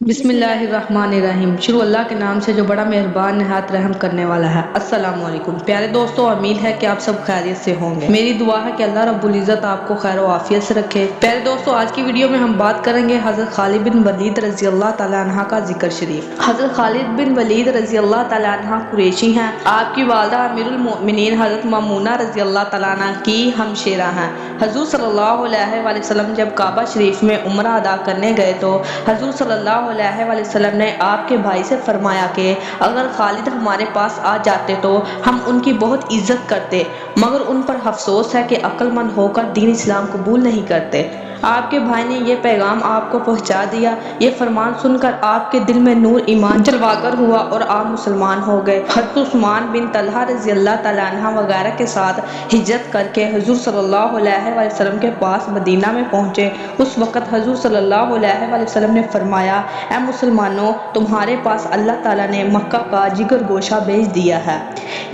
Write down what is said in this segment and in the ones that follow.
بسم اللہ الرحمن الرحیم۔ شروع اللہ کے نام سے جو بڑا مہربان نہایت رحم کرنے والا ہے۔ السلام علیکم پیارے دوستو، امید ہے کہ آپ سب خیریت سے ہوں گے۔ میری دعا ہے کہ اللہ رب العزت آپ کو خیر و عافیت سے رکھے۔ پیارے دوستو، آج کی ویڈیو میں ہم بات کریں گے حضرت خالد بن ولید رضی اللہ تعالیٰ عنہ کا ذکر شریف۔ حضرت خالد بن ولید رضی اللہ تعالیٰ عنہ قریشی ہیں۔ آپ کی والدہ امیر المؤمنین حضرت مامونہ رضی اللہ تعالیٰ عنہ کی ہمشیرہ ہیں۔ حضور صلی اللہ علیہ وآلہ وسلم جب کعبہ شریف میں عمرہ ادا کرنے گئے تو حضور صلی اللہ علیہ وآلہ وسلم نے آپ کے بھائی سے فرمایا کہ اگر خالد ہمارے پاس آ جاتے تو ہم ان کی بہت عزت کرتے، مگر ان پر افسوس ہے کہ عقل مند ہو کر دین اسلام قبول نہیں کرتے۔ آپ کے بھائی نے یہ پیغام آپ کو پہنچا دیا۔ یہ فرمان سن کر آپ کے دل میں نور ایمان جلوا کر ہوا اور آپ مسلمان ہو گئے۔ حضرت عثمان بن طلحہ رضی اللہ تعالیٰ عنہ وغیرہ کے ساتھ ہجرت کر کے حضور صلی اللہ علیہ وآلہ وسلم کے پاس مدینہ میں پہنچے۔ اس وقت حضور صلی اللہ علیہ وآلہ وسلم نے فرمایا، اے مسلمانوں، تمہارے پاس اللہ تعالیٰ نے مکہ کا جگر گوشہ بھیج دیا ہے۔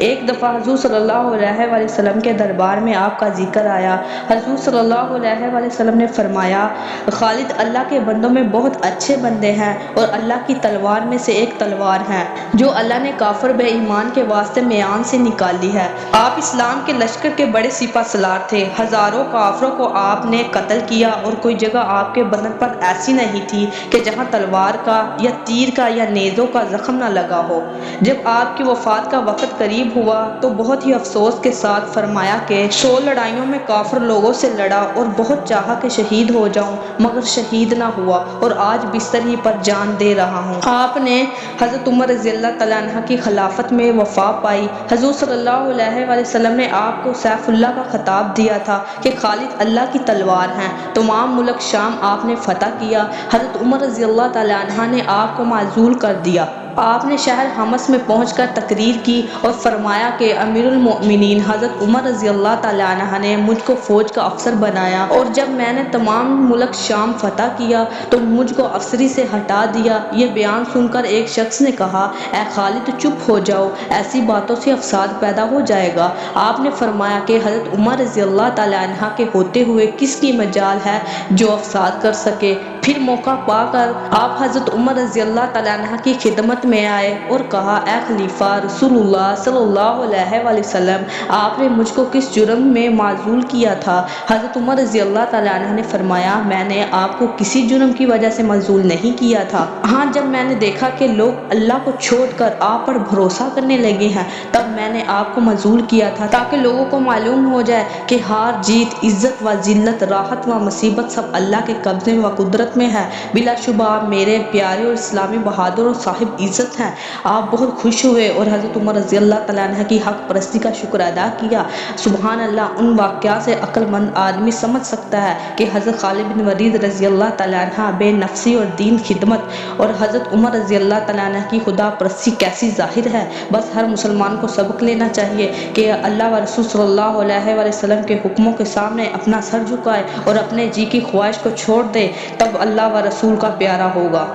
ایک دفعہ حضور صلی اللہ علیہ وآلہ وسلم کے دربار میں آپ کا ذکر آیا۔ حضور صلی اللہ علیہ وآلہ وسلم نے فرمایا، خالد اللہ کے بندوں میں بہت اچھے بندے ہیں اور اللہ کی تلوار میں سے ایک تلوار ہے جو اللہ نے کافر بے ایمان کے واسطے میان سے نکالی ہے۔ آپ اسلام کے لشکر کے بڑے سپہ سالار تھے۔ ہزاروں کافروں کو آپ نے قتل کیا اور کوئی جگہ آپ کے بدن پر ایسی نہیں تھی کہ جہاں تلوار کا یا تیر کا یا نیزوں کا زخم نہ لگا ہو۔ جب آپ کی وفات کا وقت قریب ہوا تو بہت ہی افسوس کے ساتھ فرمایا کہ 100 لڑائیوں میں کافر لوگوں سے لڑا اور بہت چاہا کہ شہید ہو جاؤں مگر شہید نہ ہوا اور آج بستر ہی پر جان دے رہا ہوں۔ آپ نے حضرت عمر رضی اللہ تعالیٰ عنہ کی خلافت میں وفا پائی۔ حضور صلی اللہ علیہ وآلہ وسلم نے آپ کو سیف اللہ کا خطاب دیا تھا کہ خالد اللہ کی تلوار ہیں۔ تمام ملک شام آپ نے فتح کیا۔ حضرت عمر رضی اللہ تعالیٰ عنہ نے آپ کو معزول کر دیا۔ آپ نے شہر حمص میں پہنچ کر تقریر کی اور فرمایا کہ امیر المؤمنین حضرت عمر رضی اللہ تعالیٰ عنہ نے مجھ کو فوج کا افسر بنایا اور جب میں نے تمام ملک شام فتح کیا تو مجھ کو افسری سے ہٹا دیا۔ یہ بیان سن کر ایک شخص نے کہا، اے خالد چپ ہو جاؤ، ایسی باتوں سے افساد پیدا ہو جائے گا۔ آپ نے فرمایا کہ حضرت عمر رضی اللہ تعالیٰ عنہ کے ہوتے ہوئے کس کی مجال ہے جو افساد کر سکے۔ پھر موقع پا کر آپ حضرت عمر رضی اللہ تعالیٰ عنہ کی خدمت میں آئے اور کہا، اے خلیفہ رسول اللہ صلی اللہ علیہ وآلہ وسلم، آپ نے مجھ کو کس جرم میں معزول کیا تھا؟ حضرت عمر رضی اللہ تعالیٰ عنہ نے فرمایا، میں نے آپ کو کسی جرم کی وجہ سے معزول نہیں کیا تھا۔ ہاں، جب میں نے دیکھا کہ لوگ اللہ کو چھوڑ کر آپ پر بھروسہ کرنے لگے ہیں تب میں نے آپ کو معزول کیا تھا تاکہ لوگوں کو معلوم ہو جائے کہ ہار جیت، عزت و ذلت، راحت و مصیبت سب اللہ کے قبضے و قدرت میں ہے۔ بلا شبہ آپ میرے پیارے اور اسلامی بہادر اور صاحب عزت ہیں۔ آپ بہت خوش ہوئے اور حضرت عمر رضی اللہ تعالیٰ عنہ کی حق پرستی کا شکر ادا کیا۔ سبحان اللہ، ان واقعات سے عقل مند آدمی سمجھ سکتا ہے کہ حضرت خالد بن ولید رضی اللہ تعالیٰ عنہ بے نفسی اور دین خدمت اور حضرت عمر رضی اللہ تعالیٰ عنہ کی خدا پرستی کیسی ظاہر ہے۔ بس ہر مسلمان کو سبق لینا چاہیے کہ اللہ و رسول صلی اللہ علیہ وآلہ وسلم کے حکموں کے سامنے اپنا سر جھکائے اور اپنے جی کی خواہش کو چھوڑ دے، تب اللہ و رسول کا پیارا ہوگا۔